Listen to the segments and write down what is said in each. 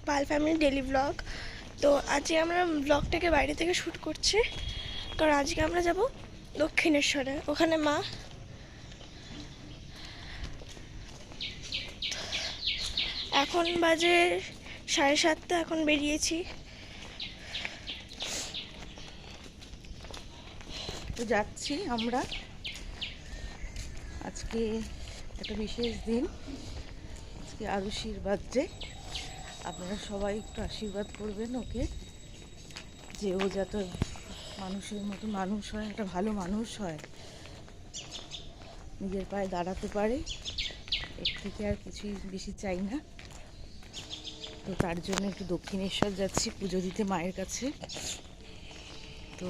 পাল family daily blog. তো আজকে আমরা ব্লগটাকে বাইরে থেকে শ্যুট করছি, কারণ আজকে আমরা যাব দক্ষিণেশ্বরে। ওখানে মা এখন বাজে 7:30, এখন বেরিয়েছি। তো যাচ্ছি আমরা। আজকে একটা বিশেষ দিন, আজকে আরুষির বার্থডে। আপনারা সবাই একটু আশীর্বাদ করবেন ওকে, যে ও যাতে মানুষের মতো মানুষ হয়, একটা ভালো মানুষ হয়, নিজের পায়ে দাঁড়াতে পারে। এর থেকে আর কিছুই বেশি চাই না। তো তার জন্য একটু দক্ষিণেশ্বর যাচ্ছি পুজো দিতে মায়ের কাছে। তো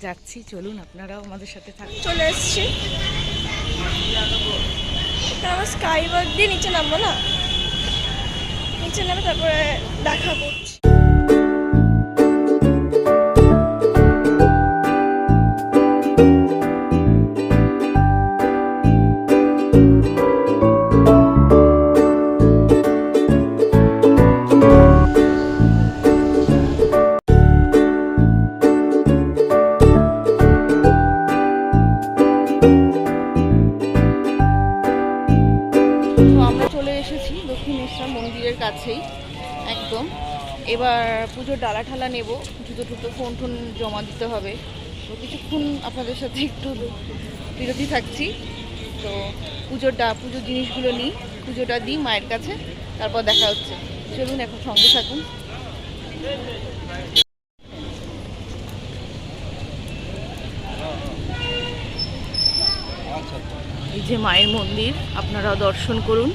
যাচ্ছি, চলুন আপনারাও আমাদের সাথে থাকুন। চলে এসছি, আমার স্কাই ওয়াক দিয়ে নিচে নামবো না, নিচে নামে তারপরে দেখা করছি। দক্ষিণেশ্বর মন্দিরের কাছেই একদম। এবার পুজোর ডালা ঠালা নেব, জুতো টুতো ফোন টোন জমা দিতে হবে। তো কিছুক্ষণ আপনাদের সাথে একটু বিরতি থাকছি। তো পুজোর জিনিসগুলো নিই, পুজোটা দিই মায়ের কাছে, তারপর দেখা হচ্ছে। চলুন এখন সঙ্গে থাকুন। এই যে মায়ের মন্দির, আপনারাও দর্শন করুন।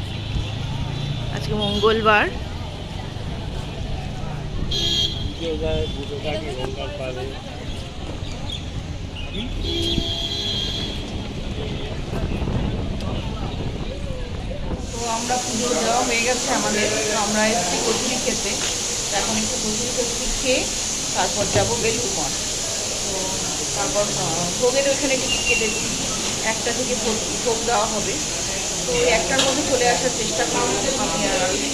আজকে মঙ্গলবার। তো আমরা পুজো দেওয়া হয়ে গেছে আমাদের। আমরা এসেছি কচুরি খেতে। এখন একটু কচুরি খেয়ে তারপর যাবো বেলুড় মঠ। তো তারপর ভোগের ওইখানে টিকিট কেটেছি, 1টা থেকে ভোগ দেওয়া হবে। তো 1টার মধ্যে চলে আসার চেষ্টা করবো। আমি আর আরুষি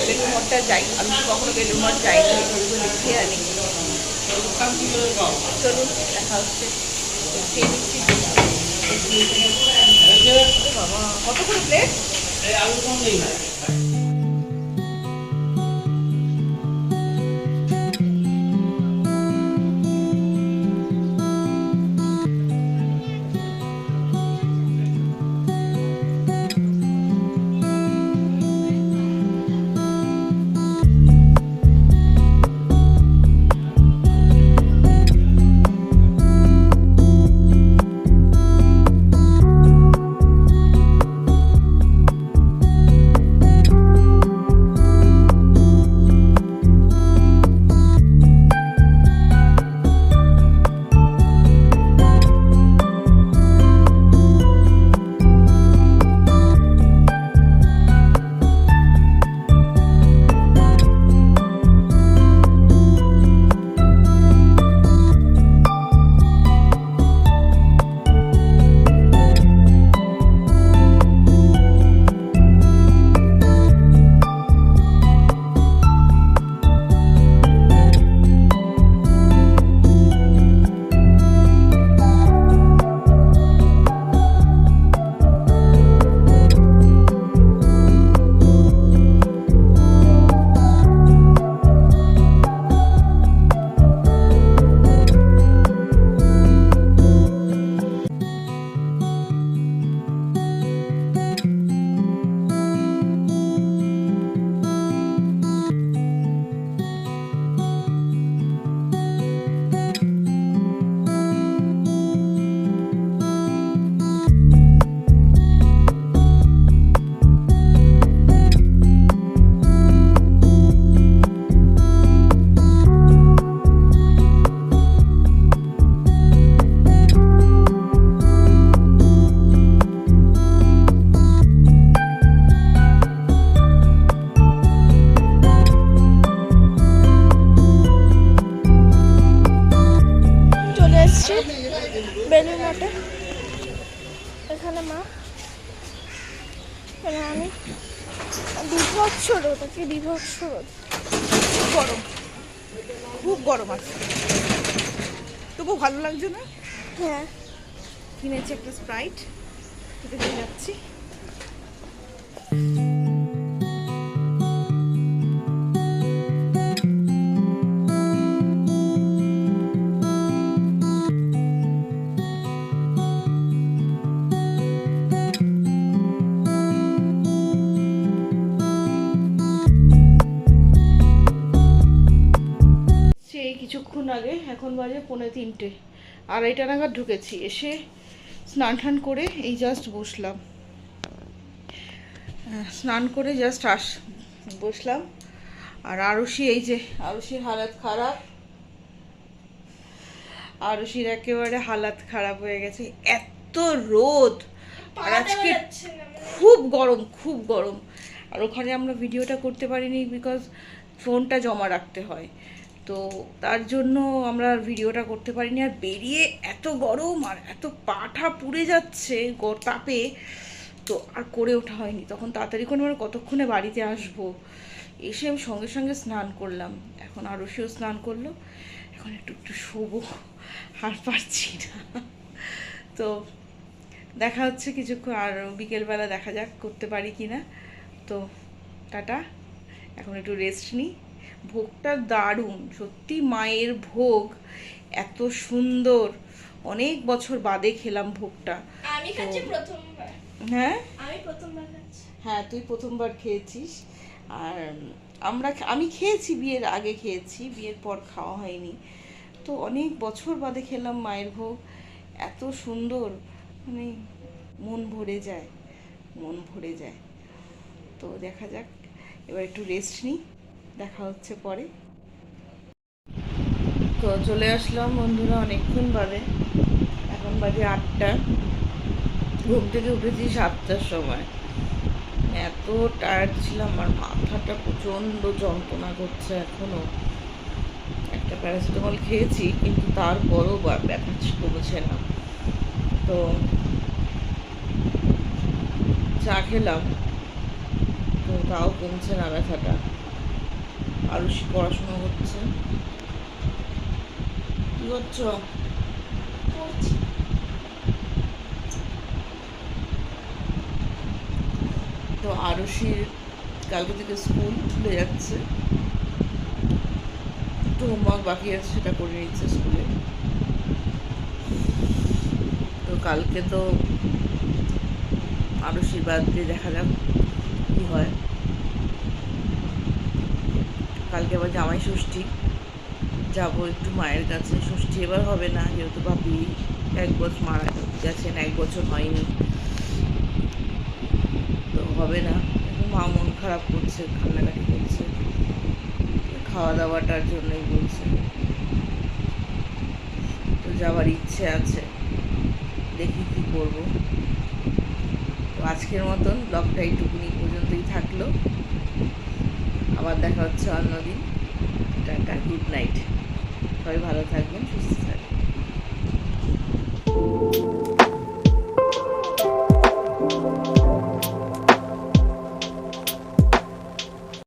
বেলুড় মঠটা যাই, আরুষি কখনো বেলুড় মঠ যাইনি, ওইগুলো লিখে আনি। চলুন দেখা হচ্ছে। খেয়ে নিচ্ছি। বাবা কত করে প্লেট? মানে আমি বিভৎস রোদ, আজকে বিভৎস রোদ। গরম, খুব গরম আছে, তবু ভালো লাগছে না। হ্যাঁ, কিনেছি একটা স্প্রাইট, খেতে দিয়ে যাচ্ছি। সেই কিছুক্ষণ আগে, এখন বাজে 2:45, 2:30 নাগাদ ঢুকেছি। এসে স্নান টান করে এই জাস্ট বসলাম, স্নান করে জাস্ট বসলাম। আর আরুষি, এই যে আরুষির হালাত খারাপ, আরুষির একেবারে হালাত খারাপ হয়ে গেছে, এত রোদ। আর আজকে খুব গরম, খুব গরম। আর ওখানে আমরা ভিডিওটা করতে পারিনি বিকজ ফোনটা জমা রাখতে হয়, তো তার জন্য আমরা ভিডিওটা করতে পারিনি। আর বেরিয়ে এত গরম আর এত পাঠা পুড়ে যাচ্ছে তাপে, তো আর করে ওঠা হয়নি। তখন তাড়াতাড়ি করে আমরা কতক্ষণে বাড়িতে আসবো, এসে আমি সঙ্গে সঙ্গে স্নান করলাম। এখন আরুষিও স্নান করলো, এখন একটু একটু শোবো, আর পারছি না। তো দেখা হচ্ছে কিছুক্ষণ, আর বিকেলবেলা দেখা যাক করতে পারি কি না। তো টাটা, এখন একটু রেস্ট নিই। ভোগটা দারুণ সত্যি, মায়ের ভোগ এত সুন্দর। অনেক বছর বাদে খেলাম ভোগটা। আমি খাচ্ছি প্রথমবার। হ্যাঁ, আমি প্রথমবার খাচ্ছি। হ্যাঁ, তুই প্রথমবার খেয়েছিস। আর আমি খেয়েছি, বিয়ের আগে খেয়েছি, বিয়ের পর খাওয়া হয়নি। তো অনেক বছর বাদে খেলাম মায়ের ভোগ, এত সুন্দর, মানে মন ভরে যায়, মন ভরে যায়। তো দেখা যাক, এবার একটু রেস্ট নিই, দেখা হচ্ছে পরে। তো চলে আসলাম বন্ধুরা অনেকক্ষণ বাদে, এখন বাজে 8টা। ঘুম থেকে উঠেছি 7টার সময়। এত টায়ার্ড ছিলাম, আর মাথাটা প্রচণ্ড যন্ত্রণা করছে এখনো। একটা প্যারাসিটামল খেয়েছি, কিন্তু তারপরও ব্যথা কমছে না। তো চা খেলাম, তো তাও কমছে না ব্যথাটা। আরও পড়াশোনা করছে। কি করছো? তো আরুষির কালকে থেকে স্কুল খুলে যাচ্ছে, একটু হোমওয়ার্ক বাকি আছে, সেটা করে নিচ্ছে স্কুলে। তো কালকে তো আরুষির বার্থডে, দেখা যাক কি হয়। কালকে আবার জামাই ষষ্ঠী, যাবো একটু মায়ের কাছে। ষষ্ঠী এবার হবে না, যেহেতু ভাবি 1 বছর মারা গেছেন, 1 বছর হয়নি, তো হবে না। মা মন খারাপ করছে, কান্নাকাটি করছে, খাওয়া দাওয়াটার জন্যই বলছে। তো যাওয়ার ইচ্ছে আছে, দেখি কি করব। তো আজকের মতন ব্লগটা এইটুকুনি পর্যন্তই থাকলো, আবার দেখা হচ্ছে অন্যদিন। টাটা, গুড নাইট, সবাই ভালো থাকবেন, সুস্থ থাকবেন।